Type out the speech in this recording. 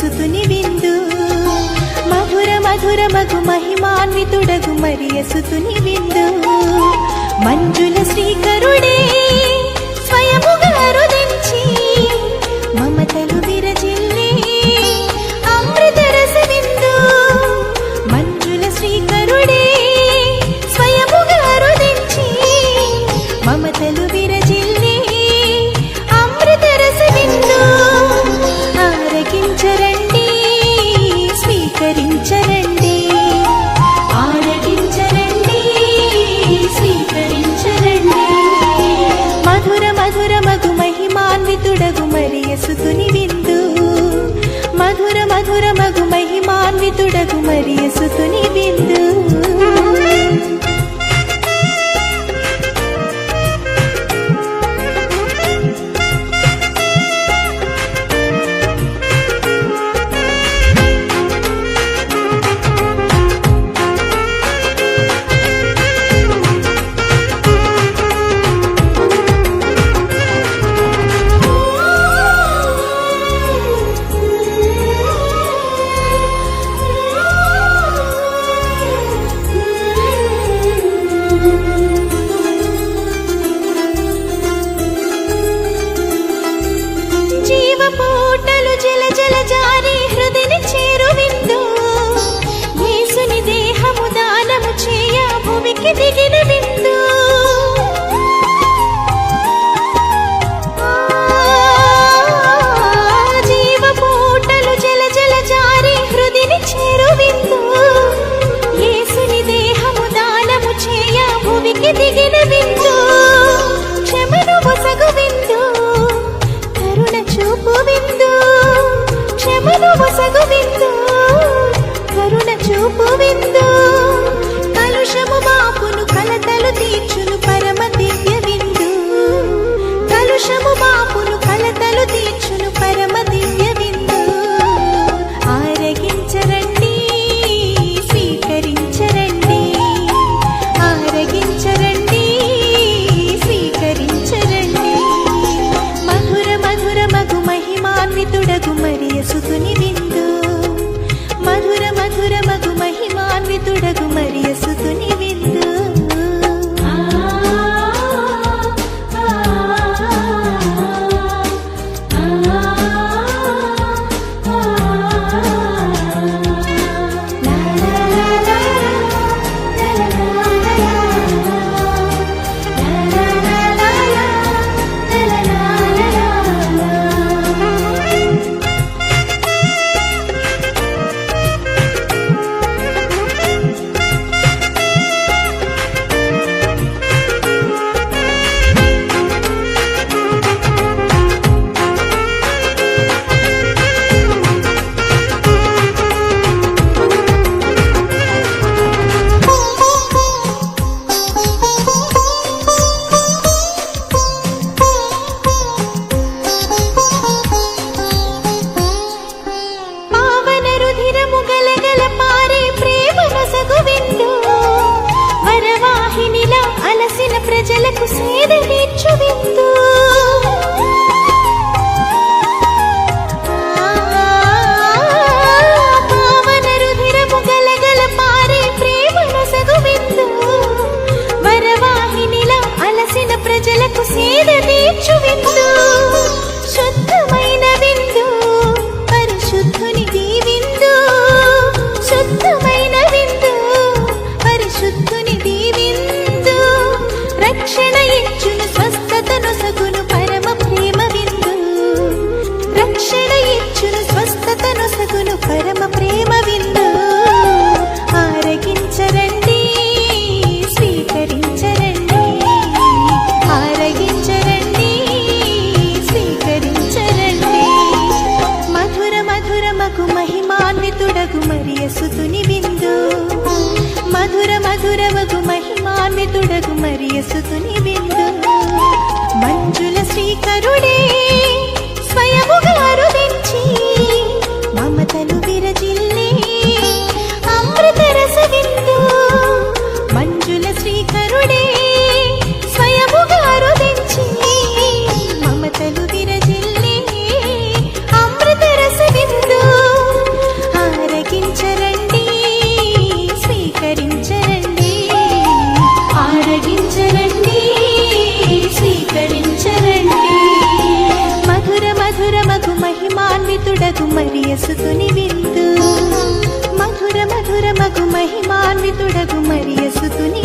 సుతుని విందు మధుర మధుర మగు మహిమాన్వితుడగు మరియ సుతుని విందు మంజుల శ్రీకరుడే స్వయముగా రుదించి మమతలు విరజిల్లే అమృత రస విందు మంజుల శ్రీకరుడే స్వయముగా రుదించి మమతలు విరజిల్లే అమృత రస విందు ఆరగించరండి స్వీకరించరండి ఆరగించరండి స్వీకరించరండి మధుర మధుర మగు మహిమాన్వితుడగు మరియ సుతుని విందు మధుర మధుర మగు మహిమాన్వితుడగు మరియ సుతుని విందు పూటలు జల జల జారి హృదయని చేరు విందు యేసుని దేహము దానము చేయ భూమికి దిగిన విందు జీవ పూటలు జల జల జారి హృదయని చేరు విందు యేసుని దేహము దానము చేయ భూమికి దిగిన విందు క్షమను బొసగు విందు చూపు విందు క్షమను బొసగు విందు కరుణ చూపు విందు కలుషము బాపును కలతలు తీర్చును పరమ దివ్య విందు కలుషము బాపును కలతలు తీర్చును పరమ దివ్య విందు ఆరగించరండి స్వీకరించరండి ఆరగించరండి స్వీకరించరండి మధుర మధుర మగు మహిమాన్వితుడగు మరియ సుతుని విందు మధుర మధుర మగు మహిమాన్వితుడగు మరియ సుతుని విందు ప్రజలకు సేద తీర్చు విందు పావన రుధిరము గలగల పారే ప్రేమ నొసగు విందు వరవాహినిలా అలసిన ప్రజలకు సేద తీర్చు విందు శుద్ధమైన విందు పరిశుద్ధుని దీవిందు శుద్ధమైన విందు పరిశుద్ధుని దీవిందు రక్షణ ఇచ్చును స్వస్థతను సగును పరమ ప్రేమ విందు రక్షణ ఇచ్చును స్వస్థతను సగును పరమ ప్రేమ విందు ఆరగించరండి స్వీకరించరండి ఆరగించరండి స్వీకరించరండి మధుర మధుర మగు మహిమాన్వితుడగు మరియ సుతుని విందు మధుర మధుర మగు మహిమాన్వితుడగు మరియ సుతుని విందు మంజుల శ్రీకరుడే స్వయముగా రుదించి మమతలు విరజిల్లే అమృత రస విందు మంజుల శ్రీకరుడే స్వయముగా రుదించి మమతలు విరజిల్లే అమృత రస విందు మహిమాన్వితుడగు మరియసుతుని